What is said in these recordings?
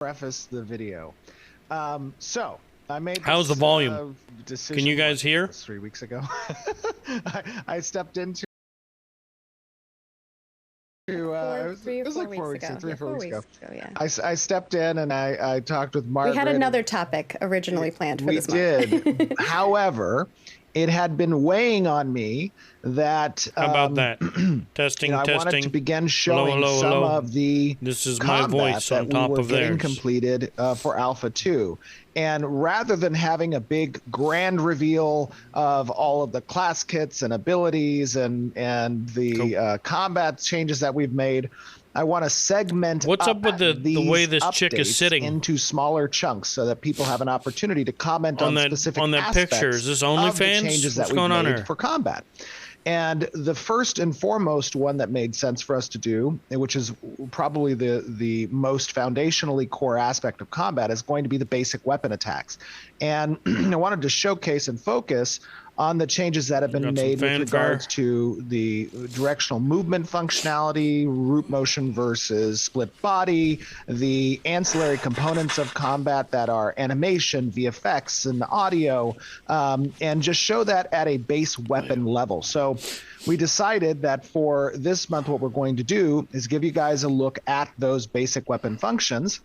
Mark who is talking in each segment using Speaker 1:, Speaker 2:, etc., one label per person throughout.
Speaker 1: preface the video. So I made
Speaker 2: How's the volume?
Speaker 1: Decision.
Speaker 2: Can you guys hear?
Speaker 1: 3 weeks ago. I stepped into. It was like 4 weeks ago. 3 or 4 weeks ago.
Speaker 3: Yeah.
Speaker 1: I stepped in and I talked with Margaret.
Speaker 3: We had another topic originally planned for this month.
Speaker 1: We did. However, it had been weighing on me that
Speaker 2: How about that? Testing,
Speaker 1: I
Speaker 2: testing.
Speaker 1: wanted to begin showing some of the
Speaker 2: this is my voice on top of theirs.
Speaker 1: Completed for Alpha 2. And rather than having a big grand reveal of all of the class kits and abilities and the combat changes that we've made, I want to segment
Speaker 2: what's up with the way this chick is sitting
Speaker 1: into smaller chunks so that people have an opportunity to comment on specific aspects
Speaker 2: picture. Is this OnlyFans?
Speaker 1: Of the changes
Speaker 2: What's
Speaker 1: that
Speaker 2: going
Speaker 1: we've
Speaker 2: on
Speaker 1: made
Speaker 2: here?
Speaker 1: for combat. And the first and foremost one that made sense for us to do, which is probably the most foundationally core aspect of combat, is going to be the basic weapon attacks. And I wanted to showcase and focus on the changes that have been made with regards to the directional movement functionality, root motion versus split body, the ancillary components of combat that are animation, VFX, and audio, and just show that at a base weapon level. So we decided that for this month, what we're going to do is give you guys a look at those basic weapon functions.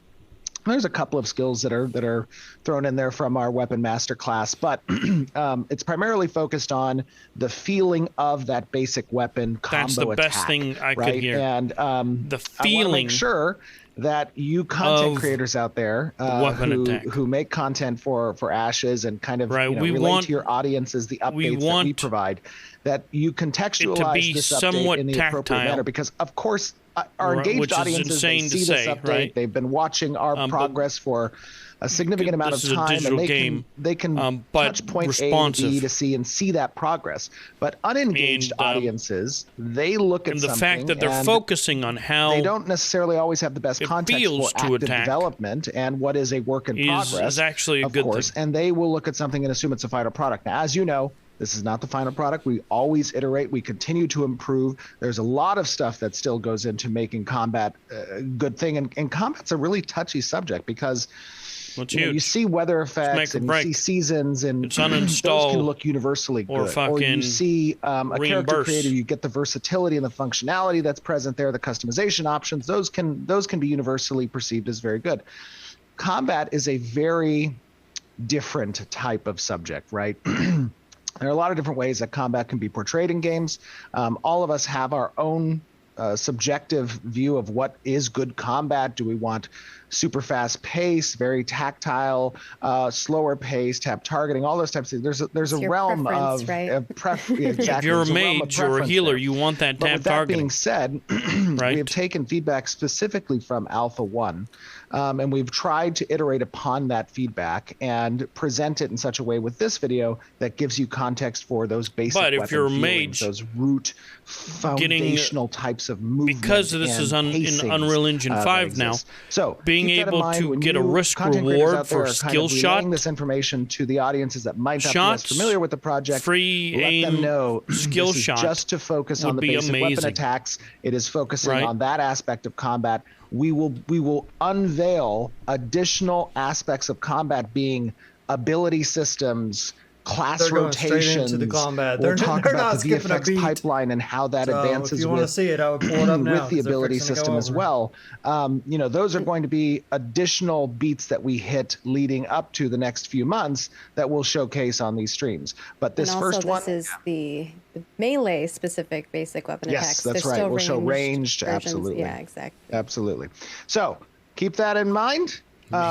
Speaker 1: There's a couple of skills that are thrown in there from our weapon master class, but it's primarily focused on the feeling of that basic weapon combo attack.
Speaker 2: That's the best thing I could hear.
Speaker 1: And
Speaker 2: the feeling.
Speaker 1: I want to make sure that you content creators out there who make content for Ashes and kind of relate to your audiences, the updates that we provide, that you contextualize this update in the appropriate manner, because of course our engaged audiences see this update.
Speaker 2: Right?
Speaker 1: They've been watching our progress for a significant amount of time, and they can touch point A and B to see that progress. But unengaged audiences, they look at
Speaker 2: the
Speaker 1: something,
Speaker 2: fact that they're focusing on how
Speaker 1: they don't necessarily always have the best context for active development and what is a work in progress.
Speaker 2: Is actually a good thing.
Speaker 1: And they will look at something and assume it's a final product. Now, as you know, this is not the final product. We always iterate. We continue to improve. There's a lot of stuff that still goes into making combat a good thing. And combat's a really touchy subject because you see weather effects and you see seasons, and
Speaker 2: it's uninstall,
Speaker 1: those can look universally good. Or you see a character creator, you get the versatility and the functionality that's present there, the customization options. Those can be universally perceived as very good. Combat is a very different type of subject, right? There are a lot of different ways that combat can be portrayed in games. All of us have our own subjective view of what is good combat. Do we want super fast pace, very tactile, slower pace, tap targeting, all those types of things. There's a realm of exactly.
Speaker 2: If you're a mage or a healer, you want that tap targeting.
Speaker 1: That being said, we have taken feedback specifically from Alpha 1, and we've tried to iterate upon that feedback and present it in such a way with this video that gives you context for those basic weapon
Speaker 2: if you're a
Speaker 1: mage, those root foundational types of movement.
Speaker 2: Because this is in Unreal Engine 5 now,
Speaker 1: so
Speaker 2: being able to get a risk reward for skill shot,
Speaker 1: this information to the audiences that might not be as familiar with the project,
Speaker 2: free
Speaker 1: let
Speaker 2: aim,
Speaker 1: them know
Speaker 2: skill
Speaker 1: this
Speaker 2: shot
Speaker 1: is just to focus on the basic weapon attacks. It is focusing on that aspect of combat. We will unveil additional aspects of combat, being ability systems, class rotations.
Speaker 4: Into the combat.
Speaker 1: We'll talk about the VFX pipeline and how that advances.
Speaker 4: If you want to see it, I would pull it up now.
Speaker 1: With the ability system as well. Those are going to be additional beats that we hit leading up to the next few months that we'll showcase on these streams. But this first one,
Speaker 3: this is the melee specific basic weapon attacks.
Speaker 1: Yes, that's right. We'll show ranged. Absolutely.
Speaker 3: Yeah, exactly.
Speaker 1: Absolutely. So keep that in mind.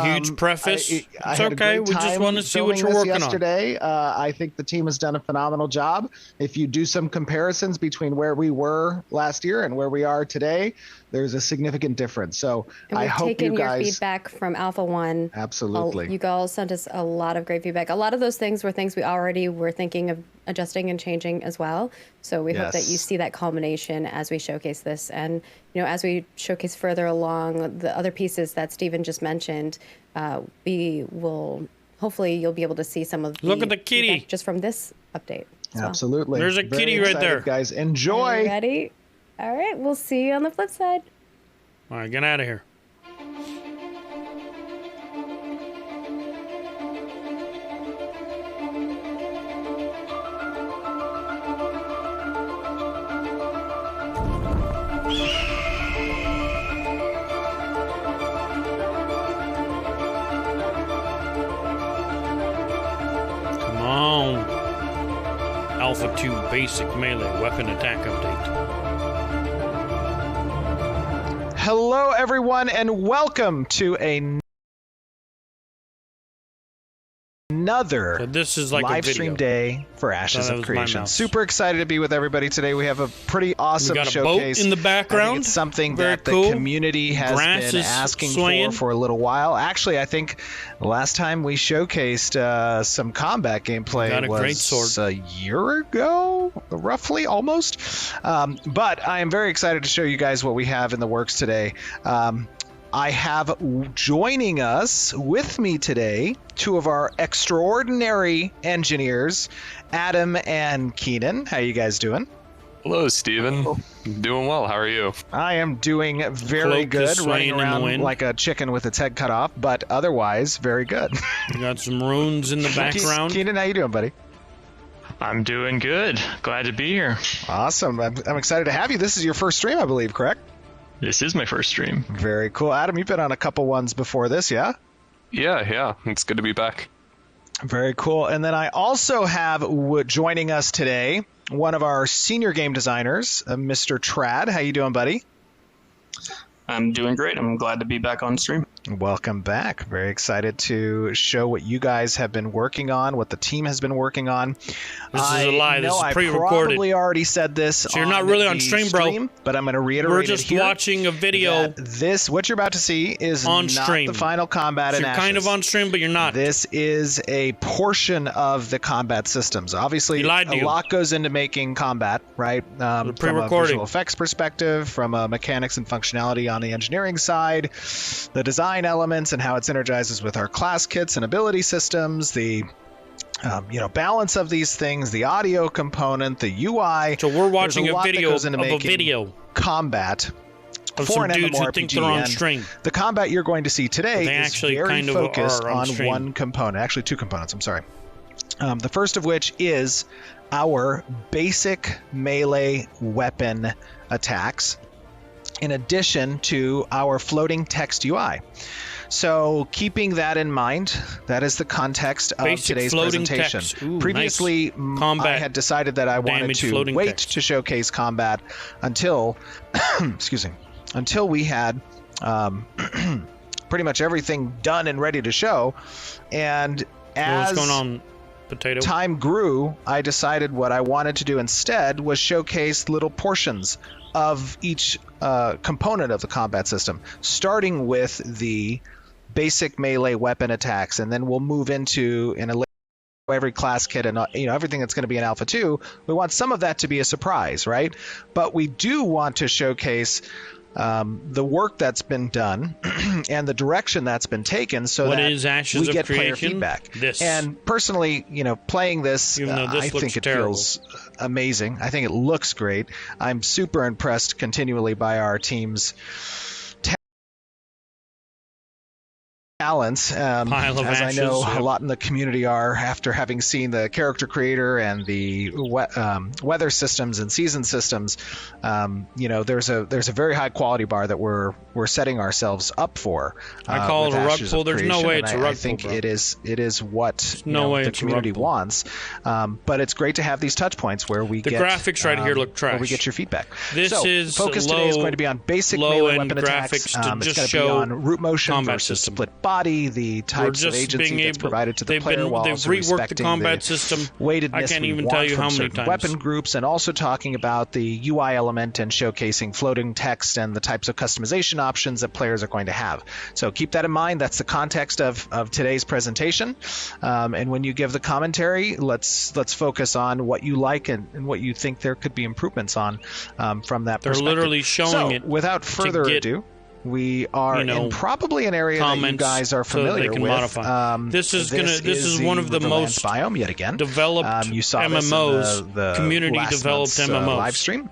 Speaker 2: Huge preface.
Speaker 1: It's okay.
Speaker 2: We just want to see what you're working
Speaker 1: yesterday. I think the team has done a phenomenal job. If you do some comparisons between where we were last year and where we are today, there's a significant difference. So I hope you guys.
Speaker 3: Taken your feedback from Alpha 1.
Speaker 1: Absolutely.
Speaker 3: You guys sent us a lot of great feedback. A lot of those things were things we already were thinking of adjusting and changing as well. So we hope that you see that culmination as we showcase this. And, as we showcase further along the other pieces that Stephen just mentioned, we will, hopefully you'll be able to see some of the
Speaker 2: Look at the kitty
Speaker 3: just from this update.
Speaker 1: Absolutely.
Speaker 2: There's a kitty right there.
Speaker 1: Guys, enjoy.
Speaker 3: Ready? All right. We'll see you on the flip side.
Speaker 2: All right, get out of here. Alpha 2 Basic Melee Weapon Attack Update.
Speaker 1: Hello, everyone, and welcome to another
Speaker 2: So this is like
Speaker 1: live
Speaker 2: a
Speaker 1: stream
Speaker 2: video.
Speaker 1: day for Ashes
Speaker 2: That
Speaker 1: of
Speaker 2: was my
Speaker 1: Creation.
Speaker 2: mouse.
Speaker 1: Super excited to be with everybody today. We have a pretty awesome
Speaker 2: We got a
Speaker 1: showcase.
Speaker 2: boat in the
Speaker 1: I
Speaker 2: background.
Speaker 1: think it's something
Speaker 2: Very
Speaker 1: that
Speaker 2: cool.
Speaker 1: the community has
Speaker 2: Grass
Speaker 1: been
Speaker 2: is
Speaker 1: asking
Speaker 2: swaying.
Speaker 1: for a little while. Actually, I think the last time we showcased some combat gameplay
Speaker 2: Got a great
Speaker 1: was
Speaker 2: sword.
Speaker 1: a year ago, roughly, almost. But I am very excited to show you guys what we have in the works today. I have joining us with me today two of our extraordinary engineers, Adam and Keenan. How you guys doing?
Speaker 5: Hello, Steven. Doing well. How are you?
Speaker 1: I am doing very
Speaker 2: Cloak is
Speaker 1: good, running
Speaker 2: swaying in the
Speaker 1: around
Speaker 2: wind.
Speaker 1: like a chicken with its head cut off, but otherwise very good.
Speaker 2: We got some runes in the background.
Speaker 1: Keenan, how you doing, buddy?
Speaker 5: I'm doing good. Glad to be here.
Speaker 1: Awesome. I'm excited to have you. This is your first stream, I believe, correct?
Speaker 5: This is my first stream.
Speaker 1: Very cool. Adam, you've been on a couple ones before this, yeah?
Speaker 5: Yeah. It's good to be back.
Speaker 1: Very cool. And then I also have joining us today one of our senior game designers, Mr. Trad. How you doing, buddy?
Speaker 6: I'm doing great. I'm glad to be back on stream.
Speaker 1: Welcome back. Very excited to show what you guys have been working on, what the team has been working on.
Speaker 2: This is a lie. This is
Speaker 1: I
Speaker 2: pre-recorded.
Speaker 1: probably already said this.
Speaker 2: So you're not really on
Speaker 1: the
Speaker 2: stream, bro.
Speaker 1: But I'm going to reiterate
Speaker 2: We're
Speaker 1: it
Speaker 2: just
Speaker 1: here.
Speaker 2: watching a video.
Speaker 1: This, what you're about to see, is
Speaker 2: On
Speaker 1: not
Speaker 2: stream.
Speaker 1: the final combat
Speaker 2: So
Speaker 1: in
Speaker 2: you're
Speaker 1: Ashes.
Speaker 2: kind of on stream, but you're not.
Speaker 1: This is a portion of the combat systems. Obviously,
Speaker 2: He lied to
Speaker 1: a
Speaker 2: you.
Speaker 1: lot goes into making combat, right? From a
Speaker 2: pre-recording.
Speaker 1: visual effects perspective, from a mechanics and functionality on the engineering side, the design elements and how it synergizes with our class kits and ability systems, the balance of these things, the audio component, the UI.
Speaker 2: So we're watching
Speaker 1: There's
Speaker 2: a
Speaker 1: lot that
Speaker 2: video
Speaker 1: goes into
Speaker 2: of a
Speaker 1: making
Speaker 2: video
Speaker 1: combat
Speaker 2: of
Speaker 1: for
Speaker 2: some
Speaker 1: an
Speaker 2: dudes who think they're on
Speaker 1: MMORPG,
Speaker 2: stream.
Speaker 1: and the combat you're going to see today
Speaker 2: They
Speaker 1: is
Speaker 2: actually
Speaker 1: very
Speaker 2: kind of
Speaker 1: focused
Speaker 2: are on
Speaker 1: on
Speaker 2: stream.
Speaker 1: one component, actually two components, I'm sorry. The first of which is our basic melee weapon attacks, in addition to our floating text UI. So keeping that in mind, that is the context of
Speaker 2: Basic
Speaker 1: today's
Speaker 2: floating
Speaker 1: presentation.
Speaker 2: text. Ooh,
Speaker 1: Previously,
Speaker 2: nice. Combat
Speaker 1: I had decided that I wanted
Speaker 2: damage
Speaker 1: to
Speaker 2: floating
Speaker 1: wait
Speaker 2: text.
Speaker 1: to showcase combat until, until we had pretty much everything done and ready to show. And as
Speaker 2: What's going on, Potato?
Speaker 1: time grew, I decided what I wanted to do instead was showcase little portions of each component of the combat system, starting with the basic melee weapon attacks, and then we'll move into in a every class kit and everything that's going to be in Alpha 2. We want some of that to be a surprise, right? But we do want to showcase the work that's been done and the direction that's been taken, so
Speaker 2: What
Speaker 1: that
Speaker 2: is Ashes
Speaker 1: we
Speaker 2: of
Speaker 1: get player
Speaker 2: Creation?
Speaker 1: feedback.
Speaker 2: This.
Speaker 1: And personally, playing this,
Speaker 2: Even though this
Speaker 1: I
Speaker 2: looks
Speaker 1: think it
Speaker 2: terrible.
Speaker 1: feels amazing. I think it looks great. I'm super impressed continually by our team's talents,
Speaker 2: Pile of
Speaker 1: as I
Speaker 2: ashes,
Speaker 1: know
Speaker 2: yep.
Speaker 1: a lot in the community are, after having seen the character creator and the weather systems and season systems. There's a very high quality bar that we're setting ourselves up for.
Speaker 2: I call
Speaker 1: with
Speaker 2: it a rug
Speaker 1: Ashes
Speaker 2: pull.
Speaker 1: of
Speaker 2: There's no
Speaker 1: Creation,
Speaker 2: way
Speaker 1: and
Speaker 2: it's a
Speaker 1: I
Speaker 2: rug
Speaker 1: think
Speaker 2: pull, bro.
Speaker 1: it is what
Speaker 2: no way
Speaker 1: the
Speaker 2: it's a rug
Speaker 1: community
Speaker 2: pull.
Speaker 1: wants. But it's great to have these touch points where we
Speaker 2: The
Speaker 1: get
Speaker 2: graphics right here look
Speaker 1: where we
Speaker 2: trash.
Speaker 1: get your feedback.
Speaker 2: This
Speaker 1: so,
Speaker 2: is
Speaker 1: focus today is
Speaker 2: low-
Speaker 1: going to be on basic
Speaker 2: low-end
Speaker 1: melee weapon attacks.
Speaker 2: graphics to
Speaker 1: It's
Speaker 2: just
Speaker 1: going to be
Speaker 2: show
Speaker 1: on root motion
Speaker 2: combat
Speaker 1: versus
Speaker 2: system.
Speaker 1: split body, the
Speaker 2: We're
Speaker 1: types of
Speaker 2: just
Speaker 1: agency
Speaker 2: being
Speaker 1: that's
Speaker 2: able.
Speaker 1: provided to the
Speaker 2: They've
Speaker 1: player while also
Speaker 2: reworked the
Speaker 1: respecting
Speaker 2: combat
Speaker 1: the
Speaker 2: system.
Speaker 1: weightedness
Speaker 2: I can't
Speaker 1: we
Speaker 2: even
Speaker 1: want
Speaker 2: tell you
Speaker 1: from
Speaker 2: how many
Speaker 1: certain
Speaker 2: times.
Speaker 1: weapon groups, and also talking about the UI element and showcasing floating text and the types of customization options that players are going to have. So keep that in mind. That's the context of today's presentation. And when you give the commentary, let's focus on what you like and what you think there could be improvements on from that
Speaker 2: They're
Speaker 1: perspective.
Speaker 2: literally showing
Speaker 1: So,
Speaker 2: it
Speaker 1: without further
Speaker 2: get,
Speaker 1: ado, we are in probably an area that you
Speaker 2: comments
Speaker 1: guys are
Speaker 2: so that they
Speaker 1: familiar
Speaker 2: can
Speaker 1: with.
Speaker 2: modify. This is one of the
Speaker 1: Riverlands
Speaker 2: most
Speaker 1: biome yet again.
Speaker 2: developed
Speaker 1: You saw this in
Speaker 2: MMOs,
Speaker 1: the
Speaker 2: community
Speaker 1: last
Speaker 2: developed
Speaker 1: month's,
Speaker 2: MMOs.
Speaker 1: live stream.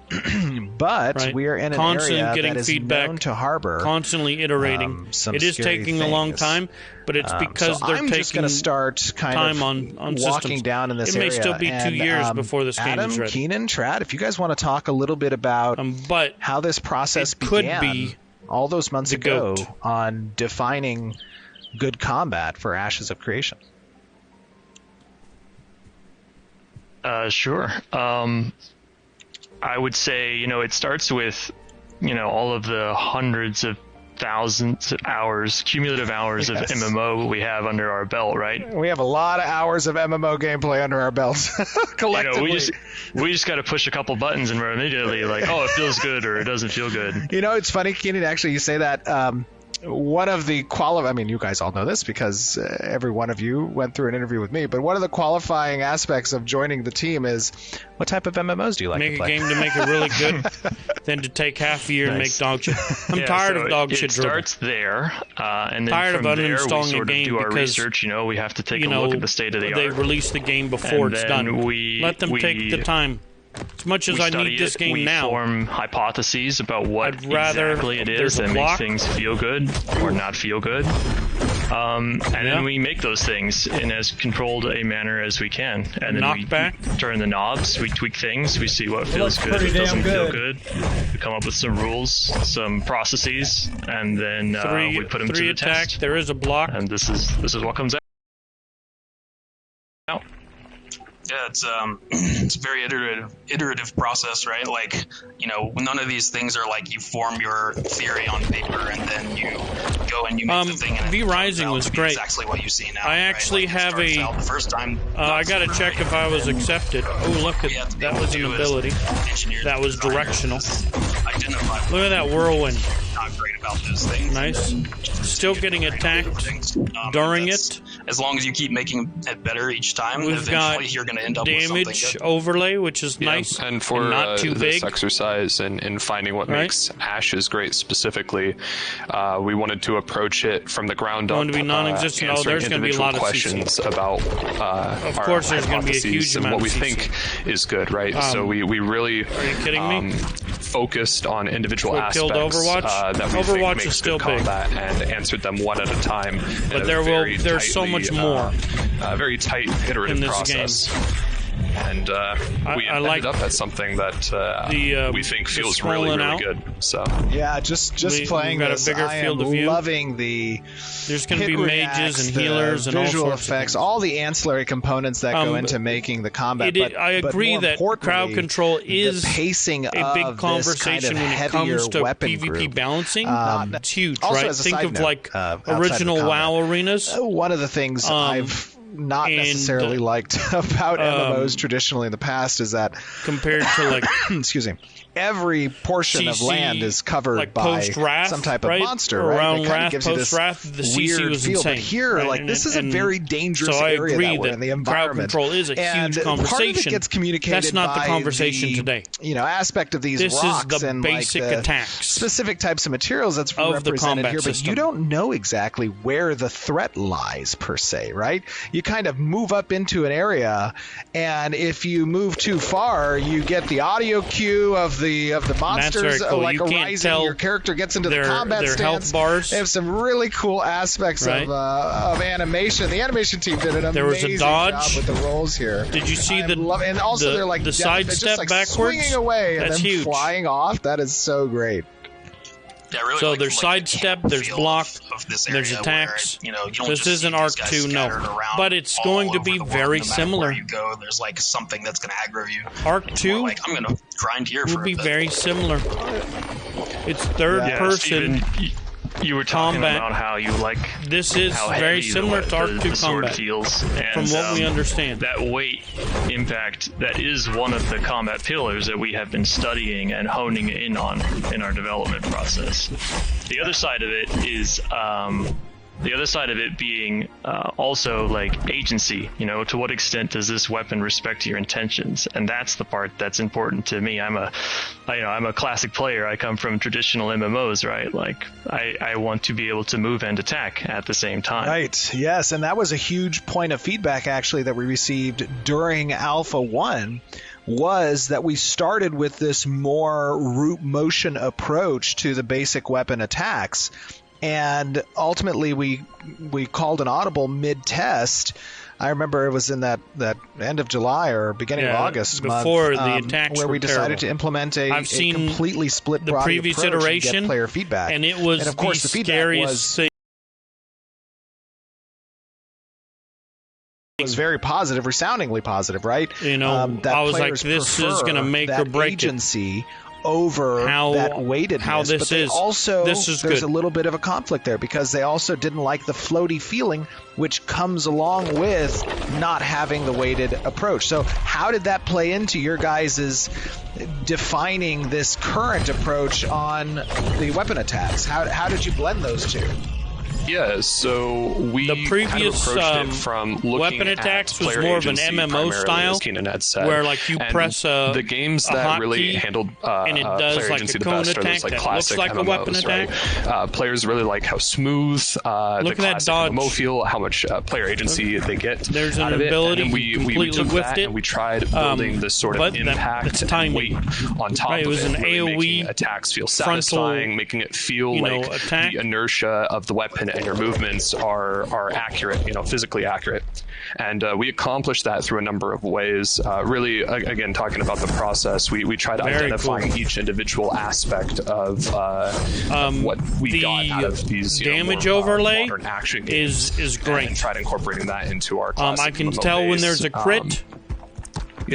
Speaker 1: But
Speaker 2: Right.
Speaker 1: we are in an
Speaker 2: Constantly
Speaker 1: area
Speaker 2: getting
Speaker 1: that is
Speaker 2: feedback,
Speaker 1: known to harbor
Speaker 2: constantly iterating.
Speaker 1: some
Speaker 2: It is
Speaker 1: scary
Speaker 2: taking a long
Speaker 1: things.
Speaker 2: time, but it's because
Speaker 1: so
Speaker 2: they're
Speaker 1: I'm just going
Speaker 2: taking
Speaker 1: to start kind
Speaker 2: time
Speaker 1: of
Speaker 2: on
Speaker 1: walking
Speaker 2: systems.
Speaker 1: down in this
Speaker 2: It may
Speaker 1: area.
Speaker 2: still be 2
Speaker 1: And,
Speaker 2: years before this game
Speaker 1: Adam,
Speaker 2: is ready.
Speaker 1: Keenan, Trad, if you guys want to talk a little bit about
Speaker 2: But
Speaker 1: how this process
Speaker 2: it could
Speaker 1: began
Speaker 2: be
Speaker 1: all those months
Speaker 2: the
Speaker 1: ago
Speaker 2: goat.
Speaker 1: on defining good combat for Ashes of Creation.
Speaker 5: Sure. I would say, it starts with, all of the hundreds of thousands of hours, cumulative hours of MMO we have under our belt, right?
Speaker 1: We have a lot of hours of MMO gameplay under our belts collectively.
Speaker 5: We just got to push a couple buttons and we're immediately like, oh, it feels good or it doesn't feel good.
Speaker 1: It's funny, Keenan, actually, you say that. One of the you guys all know this because every one of you went through an interview with me, but one of the qualifying aspects of joining the team is what type of MMOs do you like to play?
Speaker 2: Make a game to make it really good, then to take half a year and make dog shit. I'm tired of dog shit.
Speaker 5: It starts there, and then
Speaker 2: tired
Speaker 5: from
Speaker 2: of
Speaker 5: there we
Speaker 2: uninstalling
Speaker 5: sort
Speaker 2: a
Speaker 5: of
Speaker 2: game
Speaker 5: do our
Speaker 2: because,
Speaker 5: research. We have to take a look at the state of the
Speaker 2: they
Speaker 5: art.
Speaker 2: They release the game before
Speaker 5: and
Speaker 2: it's
Speaker 5: then
Speaker 2: done. Let them take the time. As much as I need this game now,
Speaker 5: we form hypotheses about what exactly it is that makes things feel good or not feel good. And then we make those things in as controlled a manner as we can. And then we turn the knobs, we tweak things, we see what feels good, what doesn't feel good. We come up with some rules, some processes, and then we put them to the test.
Speaker 2: There is a block.
Speaker 5: And this is what comes out.
Speaker 6: Yeah, it's a very iterative process, right? Like, none of these things are like you form your theory on paper and then you go and you make the thing. And
Speaker 2: V-Rising was great.
Speaker 6: Exactly what you see now.
Speaker 2: I actually have a.
Speaker 6: The first time.
Speaker 2: I got to check if I was accepted. Oh, look at that! Was an ability. That was directional. Look at that whirlwind.
Speaker 6: Not great about those things.
Speaker 2: Nice. Still getting attacked during it.
Speaker 6: As long as you keep making it better each time, eventually you're going to end up with something
Speaker 2: damage
Speaker 6: good.
Speaker 2: overlay, which is nice
Speaker 7: and for
Speaker 2: not too
Speaker 7: this
Speaker 2: big.
Speaker 7: exercise and finding what makes ashes great specifically, we wanted to approach it from the ground up.
Speaker 2: Going to be non-existent. There's going to be a lot of
Speaker 7: questions about
Speaker 2: of course, there's going to be a huge
Speaker 7: and
Speaker 2: amount
Speaker 7: what we
Speaker 2: of
Speaker 7: think is good, right? So we really
Speaker 2: are you kidding me?
Speaker 7: Focused on individual aspects
Speaker 2: Overwatch.
Speaker 7: that we
Speaker 2: Overwatch
Speaker 7: think makes
Speaker 2: is still
Speaker 7: good combat and answered them one at a time.
Speaker 2: But there's so much more.
Speaker 7: Very tight iterative
Speaker 2: in this
Speaker 7: process.
Speaker 2: Game.
Speaker 7: And we ended up at something that we think feels really, really good. So
Speaker 1: yeah, just playing
Speaker 2: got
Speaker 1: this,
Speaker 2: a bigger
Speaker 1: I
Speaker 2: field
Speaker 1: am
Speaker 2: of view.
Speaker 1: Loving the.
Speaker 2: There's going to be mages and healers and
Speaker 1: visual
Speaker 2: all sorts
Speaker 1: effects,
Speaker 2: of things.
Speaker 1: all the ancillary components that go into making the combat.
Speaker 2: I agree that crowd control is
Speaker 1: the pacing
Speaker 2: a big conversation when it comes to PvP balancing. It's huge, right? Think of like original WoW arenas.
Speaker 1: One of the things I've not necessarily liked about MMOs traditionally in the past is that
Speaker 2: compared to like
Speaker 1: excuse me, every portion of land is covered by some type of monster, right? It kind of gives you this weird feel. But here, this is a very dangerous area that we're in. The environment.
Speaker 2: Crowd control is a huge conversation.
Speaker 1: Part of it gets communicated.
Speaker 2: That's not the conversation today.
Speaker 1: Aspect of these rocks and
Speaker 2: basic attacks,
Speaker 1: specific types of materials that's represented here. But you don't know exactly where the threat lies per se, right? You kind of move up into an area, and if you move too far, you get the audio cue of the monsters like arising. Your character gets into the combat stance.
Speaker 2: Health bars.
Speaker 1: They have some really cool aspects of animation. The animation team did an amazing job with the rolls here.
Speaker 2: Did you see
Speaker 1: and also they're like
Speaker 2: the sidestep backwards,
Speaker 1: swinging away and
Speaker 2: That's
Speaker 1: then
Speaker 2: huge.
Speaker 1: flying off. That is so great.
Speaker 6: Yeah, really
Speaker 2: so there's sidestep, there's block, there's attacks.
Speaker 6: Where,
Speaker 2: this isn't Arc 2, no. But it's going to be very similar.
Speaker 6: Where you go, there's like something that's going to aggro you.
Speaker 2: Arc 2
Speaker 6: I'm going to grind here
Speaker 2: will be very similar. It's third person.
Speaker 5: Steven, you were talking about how you like
Speaker 2: this is very similar to Arc 2 combat
Speaker 5: feels, and,
Speaker 2: from what we understand.
Speaker 5: That weight impact, that is one of the combat pillars that we have been studying and honing in on in our development process. The other side of it is the other side of it being also like agency. To what extent does this weapon respect your intentions? And that's the part that's important to me. I'm a classic player. I come from traditional MMOs, right? Like I want to be able to move and attack at the same time.
Speaker 1: Right. Yes, and that was a huge point of feedback actually that we received during Alpha 1. Was that we started with this more root motion approach to the basic weapon attacks. And ultimately, we called an audible mid-test. I remember it was in that end of July or beginning of August
Speaker 2: before
Speaker 1: month,
Speaker 2: the attacks
Speaker 1: where we decided to implement a completely split
Speaker 2: the
Speaker 1: body
Speaker 2: previous
Speaker 1: approach
Speaker 2: iteration,
Speaker 1: and get player feedback.
Speaker 2: And it was
Speaker 1: of course, the feedback was
Speaker 2: thing
Speaker 1: was very positive, resoundingly positive, right?
Speaker 2: You know,
Speaker 1: that
Speaker 2: I was like,
Speaker 1: players
Speaker 2: this is
Speaker 1: prefer
Speaker 2: going to make or
Speaker 1: that
Speaker 2: break
Speaker 1: agency over that weightedness.
Speaker 2: How this
Speaker 1: but they
Speaker 2: is.
Speaker 1: also,
Speaker 2: This is
Speaker 1: there's
Speaker 2: good.
Speaker 1: a little bit of a conflict there because they also didn't like the floaty feeling, which comes along with not having the weighted approach. So how did that play into your guys' defining this current approach on the weapon attacks? How did you blend those two?
Speaker 7: Yeah, so we
Speaker 2: The previous
Speaker 7: kind of approached it from looking
Speaker 2: weapon
Speaker 7: at
Speaker 2: attacks was
Speaker 7: player
Speaker 2: more of an
Speaker 7: agency
Speaker 2: MMO
Speaker 7: primarily,
Speaker 2: style,
Speaker 7: as Keenan had said,
Speaker 2: where like you
Speaker 7: and
Speaker 2: press
Speaker 7: the games
Speaker 2: a
Speaker 7: that really
Speaker 2: hotkey,
Speaker 7: handled
Speaker 2: and it does
Speaker 7: player
Speaker 2: like
Speaker 7: agency
Speaker 2: a
Speaker 7: the
Speaker 2: cone
Speaker 7: best are those
Speaker 2: attack
Speaker 7: like
Speaker 2: that
Speaker 7: classic
Speaker 2: looks like
Speaker 7: MMOs,
Speaker 2: a weapon attack.
Speaker 7: right? Players really like how smooth
Speaker 2: Look
Speaker 7: the
Speaker 2: at that
Speaker 7: classic
Speaker 2: dodge.
Speaker 7: MMO feel, how much player agency they get
Speaker 2: There's an
Speaker 7: out of it.
Speaker 2: ability,
Speaker 7: And we
Speaker 2: completely
Speaker 7: took
Speaker 2: whiffed
Speaker 7: that
Speaker 2: it.
Speaker 7: and we tried building this sort
Speaker 2: but
Speaker 7: of impact
Speaker 2: that's
Speaker 7: and
Speaker 2: timing.
Speaker 7: weight on top
Speaker 2: Right, it
Speaker 7: of
Speaker 2: was
Speaker 7: it,
Speaker 2: an
Speaker 7: really
Speaker 2: AOE
Speaker 7: making attacks feel
Speaker 2: frontal,
Speaker 7: satisfying, making it feel like
Speaker 2: attack.
Speaker 7: the inertia of the weapon and your movements are accurate, physically accurate. And we accomplished that through a number of ways. Really, again, talking about the process, we try to identify each individual aspect of what we got out of these
Speaker 2: damage
Speaker 7: more,
Speaker 2: overlay
Speaker 7: modern action games
Speaker 2: is great.
Speaker 7: and try to incorporating that into our classic
Speaker 2: I can
Speaker 7: MMO
Speaker 2: tell when
Speaker 7: base.
Speaker 2: there's a crit.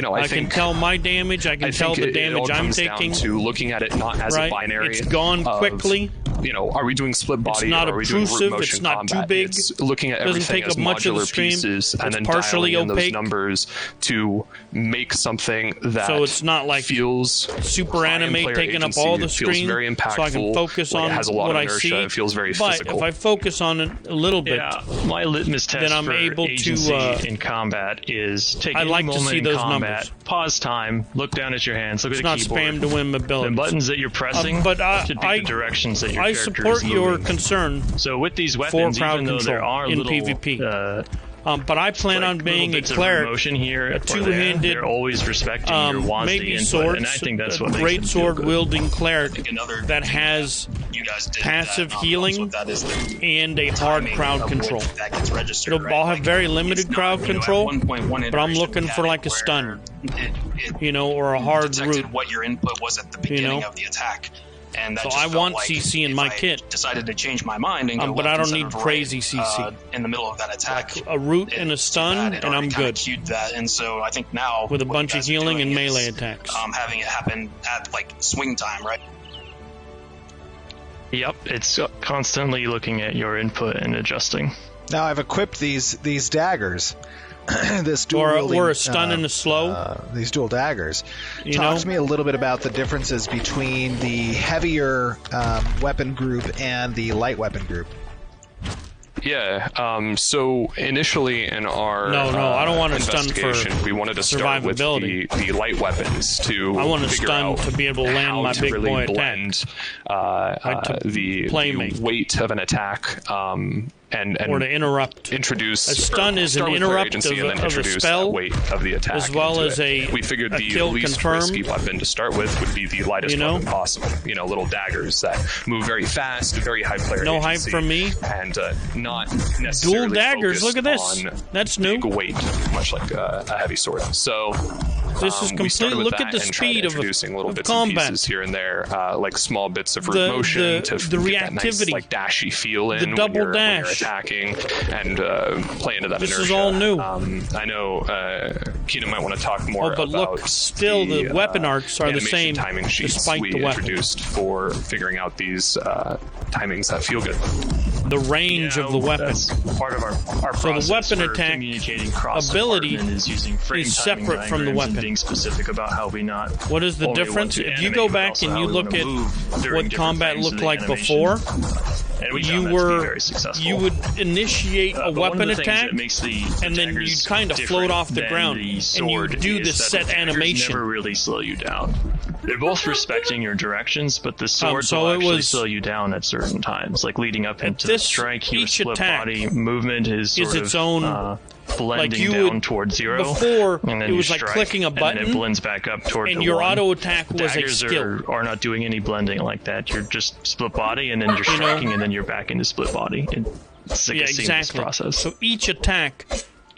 Speaker 7: I
Speaker 2: can tell my damage. I can tell the damage I'm taking.
Speaker 7: To looking at it not as a binary.
Speaker 2: It's gone quickly.
Speaker 7: Are we doing split body?
Speaker 2: It's not
Speaker 7: or are we doing root
Speaker 2: obtrusive.
Speaker 7: motion
Speaker 2: It's not
Speaker 7: combat?
Speaker 2: too big.
Speaker 7: It's looking at
Speaker 2: Doesn't
Speaker 7: everything
Speaker 2: take
Speaker 7: as
Speaker 2: up much of the
Speaker 7: modular
Speaker 2: screen.
Speaker 7: pieces and
Speaker 2: It's
Speaker 7: then
Speaker 2: partially
Speaker 7: dialing in those
Speaker 2: opaque.
Speaker 7: numbers to make something that
Speaker 2: So it's not like
Speaker 7: feels
Speaker 2: super
Speaker 7: high in
Speaker 2: anime
Speaker 7: player
Speaker 2: taking up
Speaker 7: agency,
Speaker 2: all the
Speaker 7: it feels
Speaker 2: screen,
Speaker 7: very impactful,
Speaker 2: so I can focus
Speaker 7: like
Speaker 2: on
Speaker 7: it has a lot
Speaker 2: what
Speaker 7: of
Speaker 2: I
Speaker 7: inertia,
Speaker 2: see.
Speaker 7: it feels very
Speaker 2: but
Speaker 7: physical.
Speaker 2: if I focus on it a little bit,
Speaker 5: my litmus test
Speaker 2: then I'm
Speaker 5: for
Speaker 2: able
Speaker 5: agency
Speaker 2: to.
Speaker 5: in combat is take
Speaker 2: I
Speaker 5: any
Speaker 2: like to
Speaker 5: moment
Speaker 2: see
Speaker 5: in
Speaker 2: those
Speaker 5: combat,
Speaker 2: numbers.
Speaker 5: pause time, look down at your hands, look
Speaker 2: It's
Speaker 5: at
Speaker 2: not
Speaker 5: the keyboard.
Speaker 2: spam to win
Speaker 5: The
Speaker 2: abilities.
Speaker 5: buttons that you're pressing
Speaker 2: but
Speaker 5: should be the directions that your
Speaker 2: I
Speaker 5: character
Speaker 2: support
Speaker 5: is
Speaker 2: your
Speaker 5: moving.
Speaker 2: concern
Speaker 5: So with these
Speaker 2: for
Speaker 5: weapons,
Speaker 2: crowd
Speaker 5: even though there
Speaker 2: control
Speaker 5: are
Speaker 2: in
Speaker 5: little
Speaker 2: PvP. But I plan on being a cleric,
Speaker 5: motion here,
Speaker 2: a two-handed,
Speaker 5: they're always respecting your WASD
Speaker 2: maybe
Speaker 5: input,
Speaker 2: swords,
Speaker 5: and I think that's what
Speaker 2: a
Speaker 5: makes
Speaker 2: great
Speaker 5: them feel
Speaker 2: sword
Speaker 5: good.
Speaker 2: wielding cleric that has
Speaker 6: You guys did
Speaker 2: passive
Speaker 6: that,
Speaker 2: healing
Speaker 6: what that is, the
Speaker 2: and a hard
Speaker 6: timing
Speaker 2: crowd
Speaker 6: of
Speaker 2: control.
Speaker 6: when that gets registered,
Speaker 2: It'll
Speaker 6: right?
Speaker 2: all have
Speaker 6: Like,
Speaker 2: very
Speaker 6: it's
Speaker 2: limited
Speaker 6: not,
Speaker 2: crowd
Speaker 6: at
Speaker 2: control,
Speaker 6: 1.1
Speaker 2: but I'm
Speaker 6: iteration
Speaker 2: looking
Speaker 6: we
Speaker 2: for
Speaker 6: had
Speaker 2: like a
Speaker 6: where
Speaker 2: stun,
Speaker 6: it
Speaker 2: or a hard
Speaker 6: detected
Speaker 2: root.
Speaker 6: what your input was at the beginning of the attack. And that
Speaker 2: So
Speaker 6: just
Speaker 2: I
Speaker 6: felt
Speaker 2: want
Speaker 6: like
Speaker 2: CC in
Speaker 6: if
Speaker 2: my
Speaker 6: I
Speaker 2: kit.
Speaker 6: decided to change my mind and go
Speaker 2: but
Speaker 6: left
Speaker 2: I don't
Speaker 6: instead
Speaker 2: need
Speaker 6: of right,
Speaker 2: crazy CC.
Speaker 6: in the middle of that attack.
Speaker 2: A root and a stun,
Speaker 6: It
Speaker 2: and
Speaker 6: already
Speaker 2: I'm
Speaker 6: kinda
Speaker 2: good.
Speaker 6: queued that, and so I think now
Speaker 2: With a
Speaker 6: what
Speaker 2: bunch
Speaker 6: you
Speaker 2: of
Speaker 6: guys are
Speaker 2: healing
Speaker 6: doing
Speaker 2: and melee
Speaker 6: is,
Speaker 2: attacks.
Speaker 6: having it happen at like swing time, right?
Speaker 5: Yep, it's constantly looking at your input and adjusting.
Speaker 1: Now I've equipped these daggers. This dual
Speaker 2: or a stun and a slow.
Speaker 1: These dual daggers.
Speaker 2: You
Speaker 1: Talk
Speaker 2: know?
Speaker 1: to me a little bit about the differences between the heavier weapon group and the light weapon group.
Speaker 7: Yeah. So initially in our
Speaker 2: No, I don't want to stun for
Speaker 7: investigation, we wanted to start with
Speaker 2: survivability.
Speaker 7: the light weapons to
Speaker 2: I want to
Speaker 7: figure
Speaker 2: stun
Speaker 7: out
Speaker 2: to be able to land
Speaker 7: how
Speaker 2: my
Speaker 7: to
Speaker 2: big
Speaker 7: really
Speaker 2: boy attack.
Speaker 7: blend
Speaker 2: to
Speaker 7: the
Speaker 2: playmate.
Speaker 7: weight of an attack and
Speaker 2: Or to interrupt.
Speaker 7: introduce
Speaker 2: A stun is an
Speaker 7: start with player
Speaker 2: interrupt
Speaker 7: agency
Speaker 2: of
Speaker 7: and then
Speaker 2: a
Speaker 7: introduce
Speaker 2: spell,
Speaker 7: that weight of the attack
Speaker 2: as well
Speaker 7: into
Speaker 2: as
Speaker 7: it.
Speaker 2: a-
Speaker 7: we figured
Speaker 2: a
Speaker 7: the
Speaker 2: kill
Speaker 7: least
Speaker 2: confirmed.
Speaker 7: risky weapon to start with would be the lightest weapon possible. Little daggers that move very fast, very high player
Speaker 2: No hype
Speaker 7: agency,
Speaker 2: from me.
Speaker 7: and not necessarily
Speaker 2: Dual daggers. Look at this.
Speaker 7: focused on
Speaker 2: That's new.
Speaker 7: big weight, much like a heavy sword. So
Speaker 2: This is
Speaker 7: we started
Speaker 2: completely.
Speaker 7: with
Speaker 2: Look
Speaker 7: that
Speaker 2: at the
Speaker 7: and tried
Speaker 2: speed of
Speaker 7: introducing little bits
Speaker 2: combat.
Speaker 7: and pieces here and there, like small bits of root
Speaker 2: The-
Speaker 7: motion
Speaker 2: the-
Speaker 7: to
Speaker 2: the
Speaker 7: get that nice,
Speaker 2: reactivity.
Speaker 7: like dashy feel in
Speaker 2: The double
Speaker 7: when you're
Speaker 2: dash.
Speaker 7: attacking and play into that
Speaker 2: This
Speaker 7: inertia.
Speaker 2: is all new.
Speaker 7: I know Keenan might want to talk more
Speaker 2: but
Speaker 7: about
Speaker 2: look, still the weapon arcs are the
Speaker 7: animation
Speaker 2: same
Speaker 7: timing sheets
Speaker 2: despite
Speaker 7: we
Speaker 2: the weapon.
Speaker 7: introduced for figuring out these timings that feel good.
Speaker 2: The range of the weapon.
Speaker 5: That's part of our
Speaker 2: So the
Speaker 5: process
Speaker 2: weapon
Speaker 5: for
Speaker 2: attack
Speaker 5: communicating cross
Speaker 2: ability
Speaker 5: department is using frame
Speaker 2: is
Speaker 5: timing
Speaker 2: separate from the
Speaker 5: diagrams
Speaker 2: weapon.
Speaker 5: and being specific about how we not
Speaker 2: What is the
Speaker 5: only
Speaker 2: difference?
Speaker 5: want to
Speaker 2: If you
Speaker 5: animate,
Speaker 2: go
Speaker 5: but
Speaker 2: back
Speaker 5: also
Speaker 2: and
Speaker 5: how
Speaker 2: you
Speaker 5: we
Speaker 2: look
Speaker 5: want to
Speaker 2: at
Speaker 5: move during
Speaker 2: what
Speaker 5: different
Speaker 2: combat
Speaker 5: frames of
Speaker 2: looked
Speaker 5: the
Speaker 2: like
Speaker 5: animation.
Speaker 2: before,
Speaker 5: And we
Speaker 2: you
Speaker 5: found that to be
Speaker 2: were
Speaker 5: very successful.
Speaker 2: you would initiate a
Speaker 5: But one of
Speaker 2: weapon
Speaker 5: the things
Speaker 2: attack,
Speaker 5: that makes the
Speaker 2: and then
Speaker 5: daggers
Speaker 2: you'd kind of float
Speaker 5: different
Speaker 2: off the
Speaker 5: than
Speaker 2: ground,
Speaker 5: the
Speaker 2: and you
Speaker 5: sword
Speaker 2: do
Speaker 5: is
Speaker 2: the
Speaker 5: that
Speaker 2: set
Speaker 5: daggers
Speaker 2: animation.
Speaker 5: never really slow you down. They're both respecting your directions, but the sword
Speaker 2: so
Speaker 5: will
Speaker 2: it
Speaker 5: actually
Speaker 2: was-
Speaker 5: slow you down at certain times, like leading up into
Speaker 2: this-
Speaker 5: the strike. Your
Speaker 2: each
Speaker 5: split
Speaker 2: attack
Speaker 5: body movement is sort
Speaker 2: its
Speaker 5: of
Speaker 2: own-
Speaker 5: blending
Speaker 2: you
Speaker 5: down
Speaker 2: would-
Speaker 5: towards zero.
Speaker 2: before,
Speaker 5: and then
Speaker 2: it
Speaker 5: you
Speaker 2: was like
Speaker 5: strike,
Speaker 2: clicking a
Speaker 5: and then
Speaker 2: button,
Speaker 5: it blends back up toward
Speaker 2: and
Speaker 5: the
Speaker 2: your
Speaker 5: one.
Speaker 2: auto attack was a
Speaker 5: Daggers
Speaker 2: skill.
Speaker 5: are not doing any blending like that. You're just split body, and then you're striking, and then you're back into split body. It's like
Speaker 2: Yeah,
Speaker 5: a seamless
Speaker 2: exactly.
Speaker 5: process.
Speaker 2: So each attack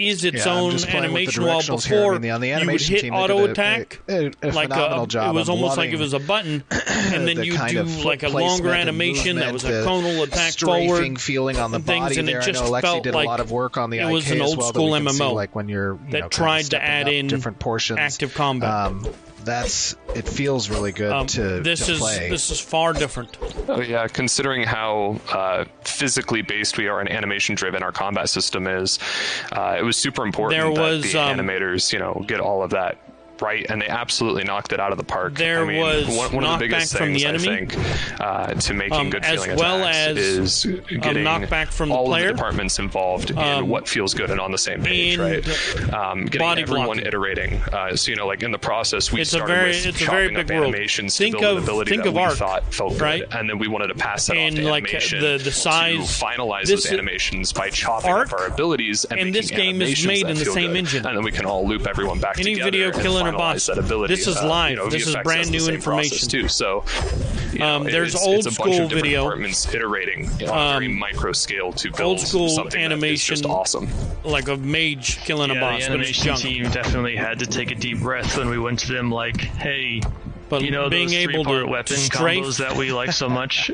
Speaker 2: is its
Speaker 1: I'm
Speaker 2: own
Speaker 1: just playing with the
Speaker 2: animation. While
Speaker 1: directionals here.
Speaker 2: before
Speaker 1: on the
Speaker 2: you would
Speaker 1: animation
Speaker 2: hit
Speaker 1: team, they
Speaker 2: auto
Speaker 1: did
Speaker 2: attack,
Speaker 1: a phenomenal job.
Speaker 2: it was
Speaker 1: I'm
Speaker 2: almost like it
Speaker 1: loving
Speaker 2: was a button, and then
Speaker 1: the
Speaker 2: you
Speaker 1: kind
Speaker 2: do
Speaker 1: of foot
Speaker 2: like a
Speaker 1: placement
Speaker 2: longer
Speaker 1: and
Speaker 2: animation that was a
Speaker 1: movement,
Speaker 2: conal attack
Speaker 1: strafing
Speaker 2: forward,
Speaker 1: feeling on the
Speaker 2: and things,
Speaker 1: body
Speaker 2: and
Speaker 1: there.
Speaker 2: it
Speaker 1: I
Speaker 2: just
Speaker 1: know Alexi
Speaker 2: felt
Speaker 1: did
Speaker 2: like
Speaker 1: a lot of work on the
Speaker 2: it was
Speaker 1: IK
Speaker 2: an
Speaker 1: as
Speaker 2: old
Speaker 1: well,
Speaker 2: school
Speaker 1: that we can see,
Speaker 2: MMO
Speaker 1: like when you're
Speaker 2: that tried to add in
Speaker 1: different portions,
Speaker 2: active combat.
Speaker 1: It feels really good to play.
Speaker 2: This is far different.
Speaker 7: Oh yeah, considering how physically based we are and animation driven our combat system is, it was super important that the animators, get all of that right, and they absolutely knocked it out of the park.
Speaker 2: There was
Speaker 7: one of the biggest things I think to making good feeling attacks is getting
Speaker 2: knockback from the
Speaker 7: all
Speaker 2: player,
Speaker 7: of the departments involved in what feels good and on the same page, right? Getting everyone iterating. So like in the process, we started with chopping up animations to build an ability that we thought felt good, and then we wanted to pass that off to animation
Speaker 2: the size,
Speaker 7: to finalize those animations by chopping up our abilities and
Speaker 2: this game is made in the same engine,
Speaker 7: and then we can all loop everyone back together.
Speaker 2: Any video killing a boss. This is live. This is brand new information
Speaker 7: too. So
Speaker 2: there's old school video
Speaker 7: departments iterating on a very micro scale to build
Speaker 2: old school
Speaker 7: something
Speaker 2: animation,
Speaker 7: that is just awesome.
Speaker 2: Like a mage killing a boss.
Speaker 5: The animation team definitely had to take a deep breath when we went to them. Like, hey.
Speaker 2: But being
Speaker 5: those
Speaker 2: able to
Speaker 5: weapon combos that we like so much,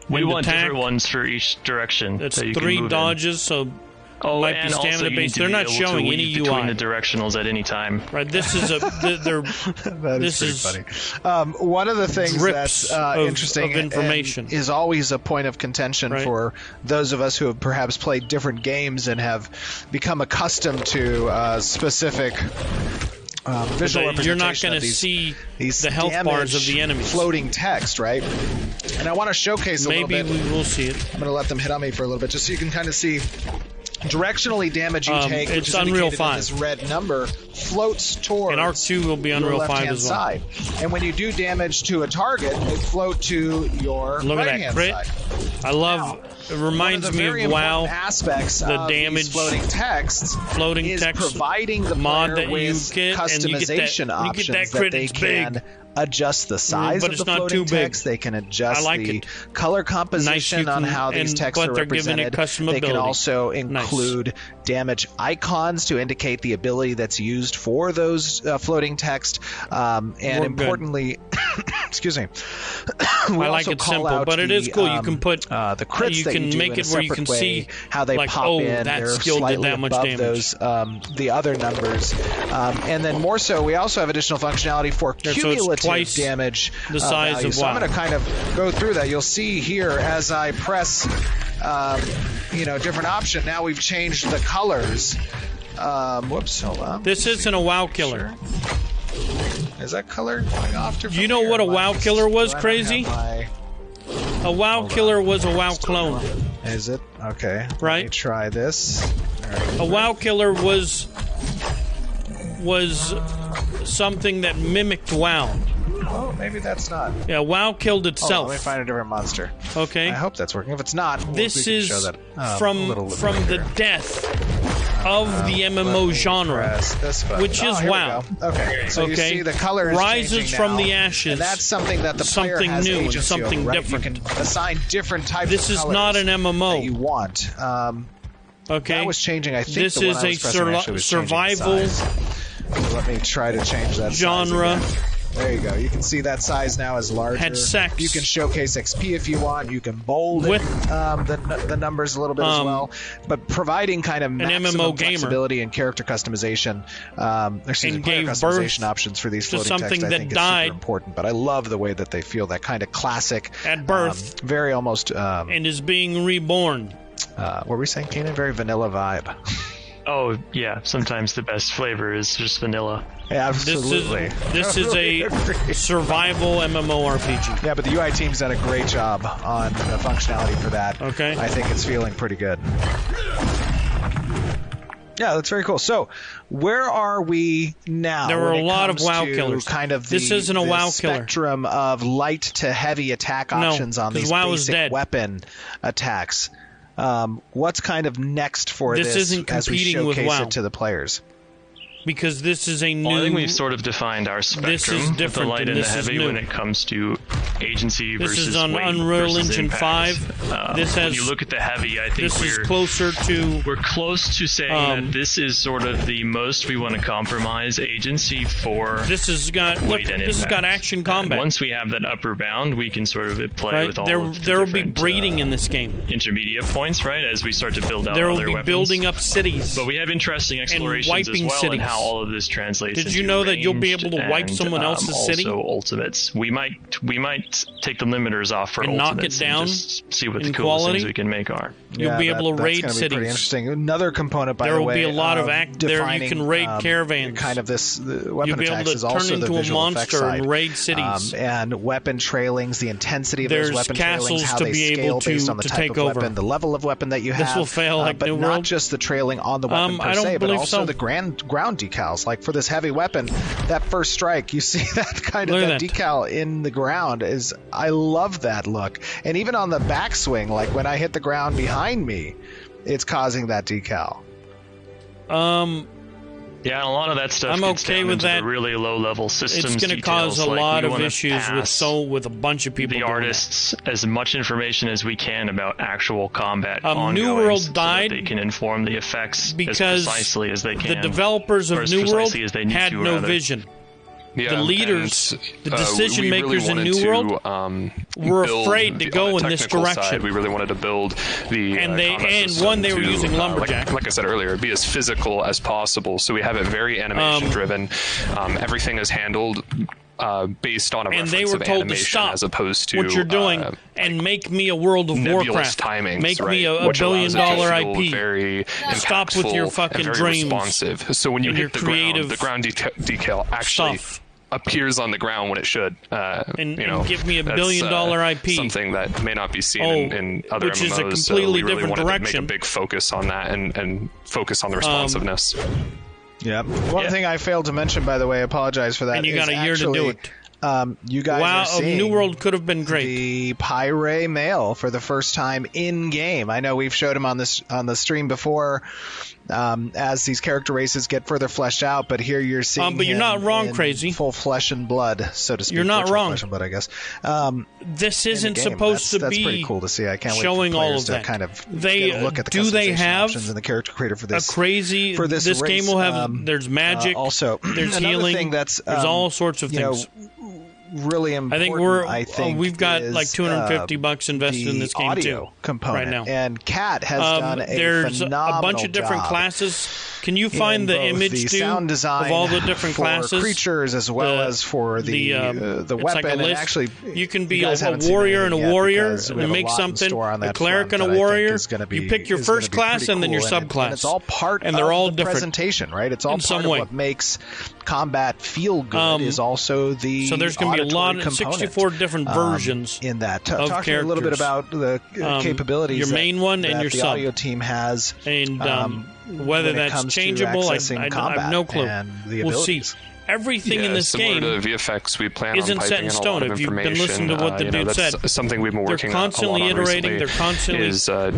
Speaker 5: we want different ones for each direction.
Speaker 2: It's 3 dodges, so might be stamina based. They're not showing any UI
Speaker 5: between the directionals at any time.
Speaker 2: Right. This is
Speaker 1: this is funny. One of the things that's interesting
Speaker 2: of information
Speaker 1: is always a point of contention for those of us who have perhaps played different games and have become accustomed to specific visual representation.
Speaker 2: You're not going to see the health bars of the enemies.
Speaker 1: Floating text, right? And I want to showcase a little bit.
Speaker 2: Maybe we will see it.
Speaker 1: I'm going to let them hit on me for a little bit, just so you can kind of see. Directionally, damage you take, which is
Speaker 2: Unreal 5.
Speaker 1: In this red number, floats towards
Speaker 2: and R2 will be Unreal 5 as well.
Speaker 1: Side. And when you do damage to a target, it float to your right-hand side.
Speaker 2: I love. It reminds me of WoW.
Speaker 1: Aspects
Speaker 2: the
Speaker 1: of
Speaker 2: damage
Speaker 1: floating text is providing the
Speaker 2: mod
Speaker 1: player
Speaker 2: that
Speaker 1: with
Speaker 2: you get,
Speaker 1: customization options that they can adjust the size of the floating text. They can adjust the color composition on how these texts are represented. They can also include damage icons to indicate the ability that's used for those floating text. And importantly, excuse me,
Speaker 2: I like it simple, but it is cool. You can put
Speaker 1: the crits
Speaker 2: you
Speaker 1: that
Speaker 2: can
Speaker 1: you
Speaker 2: make it where you can see
Speaker 1: how they pop in.
Speaker 2: That
Speaker 1: They're
Speaker 2: skill
Speaker 1: slightly
Speaker 2: did that much
Speaker 1: above
Speaker 2: damage.
Speaker 1: Those the other numbers, and then more so, we also have additional functionality for cumulative damage
Speaker 2: the size
Speaker 1: value.
Speaker 2: of
Speaker 1: So I'm going to kind of go through that. You'll see here as I press different option. Now we've changed the colors. Whoops, hold on.
Speaker 2: This isn't a WoW killer.
Speaker 1: Is that color going off?
Speaker 2: Do you know what a WoW killer was, Crazy? A WoW killer was a WoW clone.
Speaker 1: Is it? Okay.
Speaker 2: Right.
Speaker 1: Let me try this.
Speaker 2: A WoW killer was something that mimicked WoW.
Speaker 1: Oh, maybe that's not.
Speaker 2: Yeah, WoW killed itself.
Speaker 1: Let me find a different monster.
Speaker 2: Okay.
Speaker 1: I hope that's working. If it's not,
Speaker 2: this is
Speaker 1: show that,
Speaker 2: from the death of the MMO genre, which is WoW.
Speaker 1: Okay. So you see the color is
Speaker 2: rises from
Speaker 1: now,
Speaker 2: the ashes.
Speaker 1: And that's something that the player has
Speaker 2: new
Speaker 1: agency
Speaker 2: and something
Speaker 1: over, right?
Speaker 2: different.
Speaker 1: You can assign different types
Speaker 2: this
Speaker 1: of
Speaker 2: is
Speaker 1: colors
Speaker 2: not an MMO
Speaker 1: that you want.
Speaker 2: Okay.
Speaker 1: That was changing. I think
Speaker 2: this
Speaker 1: the one
Speaker 2: is
Speaker 1: I was pressing was
Speaker 2: survival
Speaker 1: so let me try to change that
Speaker 2: genre.
Speaker 1: There you go. You can see that size now is larger.
Speaker 2: Had sex.
Speaker 1: You can showcase XP if you want. You can bold the numbers a little bit as well. But providing kind of maximum flexibility and character customization, player customization options for these floating text, I think is super important. But I love the way that they feel that kind of classic
Speaker 2: at birth,
Speaker 1: very almost
Speaker 2: and is being reborn.
Speaker 1: What were we saying, Keenan? Very vanilla vibe.
Speaker 5: Oh, yeah. Sometimes the best flavor is just vanilla.
Speaker 1: Yeah, absolutely.
Speaker 2: This is a survival MMORPG.
Speaker 1: Yeah, but the UI team's done a great job on the functionality for that.
Speaker 2: Okay.
Speaker 1: I think it's feeling pretty good. Yeah, that's very cool. So, where are we now?
Speaker 2: There were a lot of WoW killers.
Speaker 1: Kind of
Speaker 2: this isn't a WoW killer.
Speaker 1: Spectrum of light to heavy attack options on these
Speaker 2: WoW
Speaker 1: basic weapon attacks. What's kind of next for this
Speaker 2: isn't
Speaker 1: as we
Speaker 2: competing
Speaker 1: showcase
Speaker 2: with WoW.
Speaker 1: it to the players?
Speaker 2: because this is a new...
Speaker 5: Well, I think we've sort of defined our spectrum.
Speaker 2: This is different,
Speaker 5: with the light and the heavy when it comes to agency versus weight.
Speaker 2: This is on Unreal Engine 5. This has...
Speaker 5: When you look at the heavy, I think
Speaker 2: this is closer to...
Speaker 5: We're close to saying that this is sort of the most we want to compromise agency for
Speaker 2: this has got
Speaker 5: weight and
Speaker 2: this has got action combat.
Speaker 5: And once we have that upper bound, we can sort of play with all of the
Speaker 2: there will be breeding in this game.
Speaker 5: Intermediate points, right, as we start to build out
Speaker 2: there
Speaker 5: other
Speaker 2: will be
Speaker 5: weapons.
Speaker 2: Building up cities.
Speaker 5: But we have interesting explorations as well and how all of this translates.
Speaker 2: Did you know that you'll be able to wipe someone else's city?
Speaker 5: Also ultimates. We might take the limiters off for
Speaker 2: and
Speaker 5: ultimates
Speaker 2: knock it down
Speaker 5: and just see what the coolest
Speaker 2: quality?
Speaker 5: things we can make are.
Speaker 2: You'll be able to raid
Speaker 1: that's
Speaker 2: cities.
Speaker 1: Pretty interesting. Another component, by
Speaker 2: there
Speaker 1: the
Speaker 2: will
Speaker 1: way,
Speaker 2: be a lot of there. You can raid caravans.
Speaker 1: Kind of this weapon
Speaker 2: You'll be able
Speaker 1: attacks
Speaker 2: to
Speaker 1: is also
Speaker 2: turn
Speaker 1: the
Speaker 2: into a
Speaker 1: visual
Speaker 2: monster and raid cities.
Speaker 1: And weapon trailings, the intensity of
Speaker 2: There's
Speaker 1: those weapon
Speaker 2: castles
Speaker 1: trailings, how
Speaker 2: to
Speaker 1: they
Speaker 2: be
Speaker 1: scale
Speaker 2: able to,
Speaker 1: based on the
Speaker 2: to
Speaker 1: type
Speaker 2: take
Speaker 1: of
Speaker 2: over.
Speaker 1: weapon, the level of weapon that you have.
Speaker 2: This will fail like
Speaker 1: but
Speaker 2: New
Speaker 1: not
Speaker 2: World.
Speaker 1: just the trailing on the weapon per se, but also the ground decals. Like for this heavy weapon, that first strike, you see that kind of that decal in the ground is. I love that look. And even on the backswing, like when I hit the ground behind me, it's causing that decal.
Speaker 5: Yeah, and a lot of that stuff.
Speaker 2: I'm okay with that.
Speaker 5: Really low-level systems.
Speaker 2: It's going to cause a lot of issues with a bunch of people.
Speaker 5: The artists as much information as we can about actual combat.
Speaker 2: New World died.
Speaker 5: So that they can inform the effects
Speaker 2: because
Speaker 5: as precisely as they can.
Speaker 2: The developers of New World had no vision.
Speaker 7: Yeah,
Speaker 2: the leaders, the decision makers in New World were afraid to go in this direction.
Speaker 7: Side, we really wanted to build the
Speaker 2: they were using lumberjack.
Speaker 7: Like I said earlier, be as physical as possible. So we have it very animation driven. Everything is handled based on a reference
Speaker 2: they were
Speaker 7: of
Speaker 2: told
Speaker 7: animation
Speaker 2: to stop
Speaker 7: as opposed to
Speaker 2: what you're doing and make me a World of Warcraft.
Speaker 7: Timings,
Speaker 2: make
Speaker 7: right?
Speaker 2: me a $1 billion IP.
Speaker 7: Very
Speaker 2: stop with your fucking dreams.
Speaker 7: Responsive. So when you hit the ground, the ground decal actually appears on the ground when it should.
Speaker 2: And give me a $1 billion IP.
Speaker 7: Something that may not be seen in other
Speaker 2: which
Speaker 7: MMOs.
Speaker 2: Is a completely
Speaker 7: so we really
Speaker 2: different
Speaker 7: wanted
Speaker 2: direction.
Speaker 7: to make a big focus on that and focus on the responsiveness.
Speaker 1: Yeah. One thing I failed to mention, by the way, apologize for that.
Speaker 2: And you got a year to do it.
Speaker 1: You guys are seeing
Speaker 2: New World could have been great.
Speaker 1: The Pyre male for the first time in game. I know we've showed him on the stream before, as these character races get further fleshed out. But here you're seeing.
Speaker 2: But you're not wrong, Crazy.
Speaker 1: Full flesh and blood, so to speak.
Speaker 2: You're not wrong.
Speaker 1: Flesh and blood, I guess.
Speaker 2: This isn't supposed to be.
Speaker 1: That's pretty cool to see. I can't
Speaker 2: showing
Speaker 1: wait for
Speaker 2: all of
Speaker 1: to
Speaker 2: that.
Speaker 1: kind of
Speaker 2: look
Speaker 1: at the
Speaker 2: do they have
Speaker 1: options in the character creator for this?
Speaker 2: A crazy
Speaker 1: for this race.
Speaker 2: Game will have. There's magic.
Speaker 1: Also,
Speaker 2: there's healing.
Speaker 1: Thing that's
Speaker 2: there's all sorts of things.
Speaker 1: Really important. I think
Speaker 2: we've got like $250 invested in this game too
Speaker 1: component
Speaker 2: right now.
Speaker 1: And Cat has done
Speaker 2: there's
Speaker 1: a
Speaker 2: bunch of different classes. Can you find the image too
Speaker 1: sound design
Speaker 2: of all the different classes,
Speaker 1: creatures as well as for the weapon?
Speaker 2: Like
Speaker 1: and actually,
Speaker 2: you can be a warrior and a warrior and make something. A cleric and a warrior. You pick your first class and then your subclass.
Speaker 1: And it's all part
Speaker 2: and they're all
Speaker 1: the
Speaker 2: different
Speaker 1: presentation, right? It's all part of what makes combat feel good. Is also the
Speaker 2: so there's going to be a lot of 64 different versions
Speaker 1: in that.
Speaker 2: Talk
Speaker 1: a little bit about the capabilities.
Speaker 2: Your main one and your
Speaker 1: the
Speaker 2: sub.
Speaker 1: audio team has,
Speaker 2: and whether that's changeable, I have no clue. We'll see. Everything in this game
Speaker 7: to VFX, we plan
Speaker 2: isn't
Speaker 7: on
Speaker 2: set in stone. If you've been listening to what the dude said,
Speaker 7: something we've been working
Speaker 2: on. They're constantly iterating. They're constantly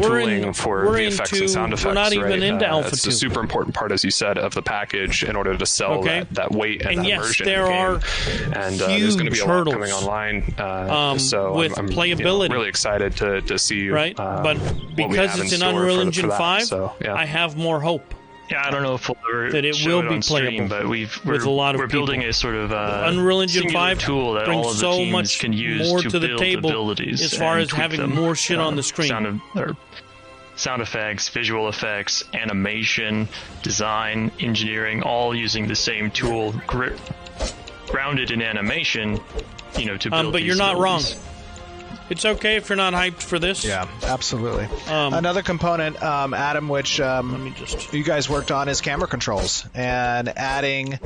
Speaker 7: tooling for VFX and sound effects.
Speaker 2: We're not even into Alpha 2.
Speaker 7: It's a super important part, as you said, of the package in order to sell that weight and that immersion.
Speaker 2: There are
Speaker 7: and there's going to be a lot coming online. So
Speaker 2: with
Speaker 7: I'm
Speaker 2: playability,
Speaker 7: really excited to see.
Speaker 2: Right, but because it's in Unreal Engine 5, I have more hope.
Speaker 5: Yeah, I don't know if we'll ever
Speaker 2: that it will be
Speaker 5: playable, but we're building a sort of
Speaker 2: Unreal Engine 5
Speaker 5: tool that all of the
Speaker 2: so
Speaker 5: teams
Speaker 2: much
Speaker 5: can use
Speaker 2: more
Speaker 5: to
Speaker 2: the
Speaker 5: build
Speaker 2: table
Speaker 5: abilities
Speaker 2: as far as having
Speaker 5: them.
Speaker 2: more shit on the screen.
Speaker 5: Sound effects, visual effects, animation, design, engineering, all using the same tool, grounded in animation, to build
Speaker 2: but
Speaker 5: these
Speaker 2: you're not
Speaker 5: abilities.
Speaker 2: wrong. It's okay if you're not hyped for this.
Speaker 1: Yeah, absolutely. Another component, Adam, which you guys worked on is camera controls and adding.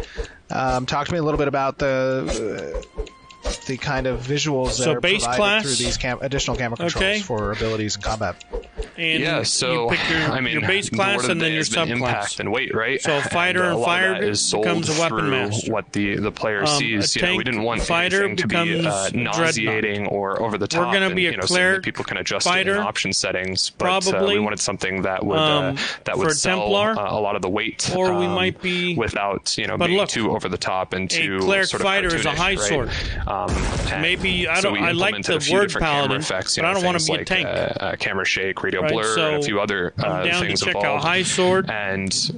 Speaker 1: Talk to me a little bit about the kind of visuals that are provided through these additional camera controls for abilities in combat.
Speaker 2: And
Speaker 7: yeah, so
Speaker 2: you pick your base class and then your subclass.
Speaker 7: Impact and weight, right?
Speaker 2: So fighter and fire becomes a weapon
Speaker 7: through
Speaker 2: master.
Speaker 7: What the player sees.
Speaker 2: Tank
Speaker 7: we didn't want
Speaker 2: fighter
Speaker 7: anything to be nauseating or over the top.
Speaker 2: We're going to be a cleric.
Speaker 7: People can adjust
Speaker 2: fighter,
Speaker 7: it in option settings, but we wanted something that would sell
Speaker 2: Templar,
Speaker 7: a lot of the weight,
Speaker 2: or we might be
Speaker 7: without being too over the top and too.
Speaker 2: A cleric
Speaker 7: sort of
Speaker 2: fighter is a high sword.
Speaker 7: Maybe
Speaker 2: I like the word paladin,
Speaker 7: effects,
Speaker 2: but I don't want to be a tank.
Speaker 7: Camera shake, radio blur, and a few other things
Speaker 2: to check
Speaker 7: involved.
Speaker 2: Out high sword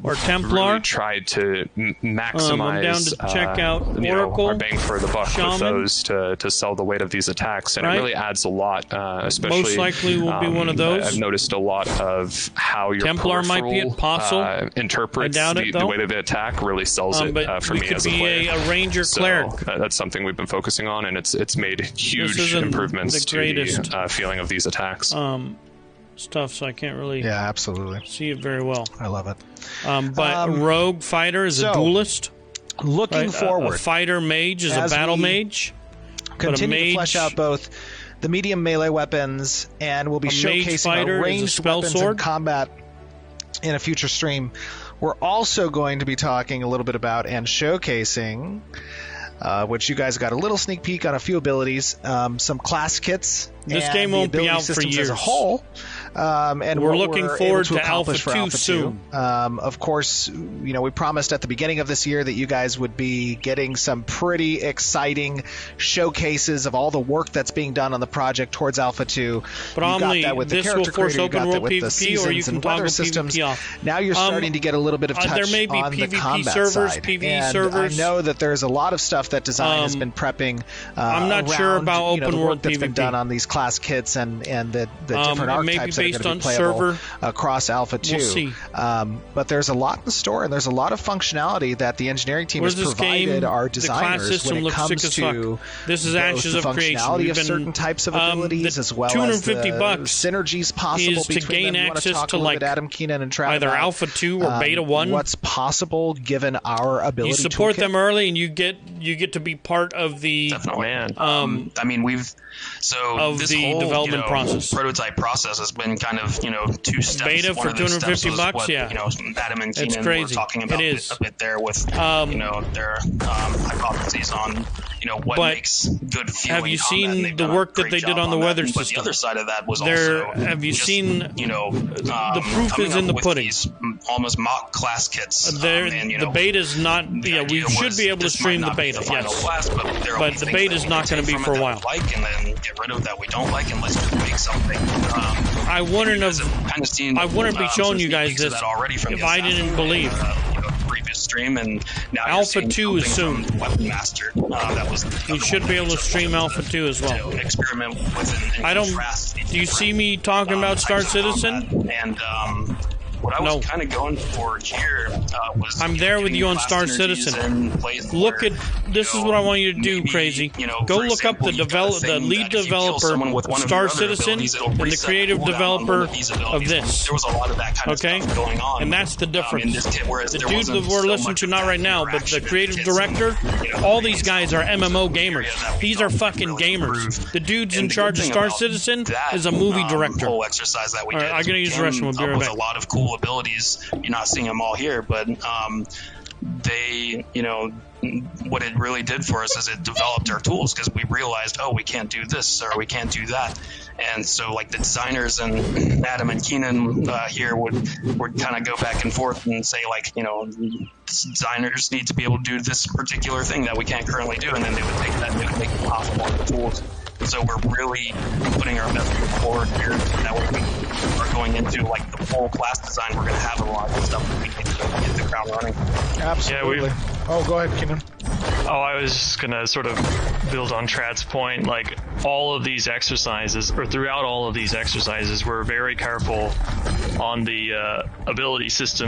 Speaker 7: or
Speaker 2: Templar.
Speaker 7: Really tried to maximize
Speaker 2: I'm down to check out Oracle,
Speaker 7: our bang for the buck
Speaker 2: Shaman,
Speaker 7: with those to sell the weight of these attacks, and it really adds a lot. Especially
Speaker 2: most likely will be one of those.
Speaker 7: I've noticed a lot of how your
Speaker 2: Templar might be apostle.
Speaker 7: Interprets the weight of the attack really sells it for me as a player.
Speaker 2: A ranger cleric.
Speaker 7: That's something we've been focusing on, and it's made huge improvements to the feeling of these attacks.
Speaker 2: Stuff, so I can't really
Speaker 1: absolutely
Speaker 2: see it very well.
Speaker 1: I love it.
Speaker 2: But rogue fighter is a duelist.
Speaker 1: Looking forward,
Speaker 2: a fighter mage is a battle mage.
Speaker 1: Continue to flesh out both the medium melee weapons, and we'll be showcasing our ranged weapons in combat in a future stream. We're also going to be talking a little bit about and showcasing, which you guys got a little sneak peek on a few abilities, some class kits.
Speaker 2: This game won't be out for years
Speaker 1: as a whole. And
Speaker 2: we're looking forward to Alpha 2 soon.
Speaker 1: Of course, we promised at the beginning of this year that you guys would be getting some pretty exciting showcases of all the work that's being done on the project towards Alpha 2.
Speaker 2: But
Speaker 1: you got that with the character creator, you got that with the seasons and weather systems. Now you're starting to get a little bit of touch
Speaker 2: there may be
Speaker 1: on
Speaker 2: PvP
Speaker 1: the combat
Speaker 2: servers,
Speaker 1: side.
Speaker 2: PvE
Speaker 1: and
Speaker 2: servers.
Speaker 1: I know that there's a lot of stuff that design has been prepping.
Speaker 2: I'm not sure about open
Speaker 1: the
Speaker 2: world
Speaker 1: work that's
Speaker 2: PvP.
Speaker 1: been done on these class kits and the different archetypes that are going to be playable across Alpha 2.
Speaker 2: We'll see.
Speaker 1: But there's a lot in store, and there's a lot of functionality that the engineering team has provided our designers when it comes to
Speaker 2: this is Ashes
Speaker 1: the
Speaker 2: of Creation.
Speaker 1: functionality of certain types of abilities, as well as the synergies possible
Speaker 2: to gain access to like
Speaker 1: Adam Keenan and Travis
Speaker 2: either Alpha 2 or Beta 1.
Speaker 1: What's possible given our ability?
Speaker 2: You support them early, and you get to be part of the
Speaker 6: I mean, this whole
Speaker 2: development process.
Speaker 6: Prototype process has been kind of 2 steps.
Speaker 2: Beta for $250,
Speaker 6: what, Adam and Keenan were talking about a bit there with their hypotheses on what makes good feeling.
Speaker 2: Have you seen the work that they did on the weather system?
Speaker 6: But the other side of that was
Speaker 2: have you seen the proof is in the pudding.
Speaker 6: Almost mock class kits.
Speaker 2: The beta is not. We should be able to stream the beta. Yes, but the beta is not going to be for a while.
Speaker 6: And then get rid of that we don't like, and let's just make something.
Speaker 2: I wouldn't be showing you guys this
Speaker 6: already from
Speaker 2: if I didn't believe.
Speaker 6: Previous stream, and now
Speaker 2: Alpha 2 is soon.
Speaker 6: Weapon Master.
Speaker 2: We should be able to stream Alpha 2 as well.
Speaker 6: Experiment with it.
Speaker 2: Do you see me talking about Star Citizen?
Speaker 6: And what I was kind of going for here was...
Speaker 2: I'm there with you on Star Citizen. Look at... This is what I want you to do, Crazy. Go look up the lead developer of Star Citizen and the creative developer of this.
Speaker 6: There was a lot of that kind of stuff going on.
Speaker 2: And that's the difference. The dude that we're listening to, not right now, but the creative director, all these guys are MMO gamers. These are fucking gamers. The dude's in charge of Star Citizen is a movie director.
Speaker 6: Whole exercise that we did.
Speaker 2: I'm going to use the restroom. We'll be right back.
Speaker 6: A lot of cool abilities. You're not seeing them all here, but they, what it really did for us is it developed our tools, because we realized, we can't do this or we can't do that. And so like the designers and Adam and Keenan here would kind of go back and forth and say like, designers need to be able to do this particular thing that we can't currently do. And then they would take that and they would make it possible with the tools. So we're really putting our best foot forward here. That when we are going into like the full class design, we're going to have a lot of stuff that we need to hit the ground running.
Speaker 1: Absolutely. Go ahead, Keenan.
Speaker 5: I was just going to sort of build on Trad's point. Like all of these exercises, or throughout all of these exercises, we're very careful on the ability system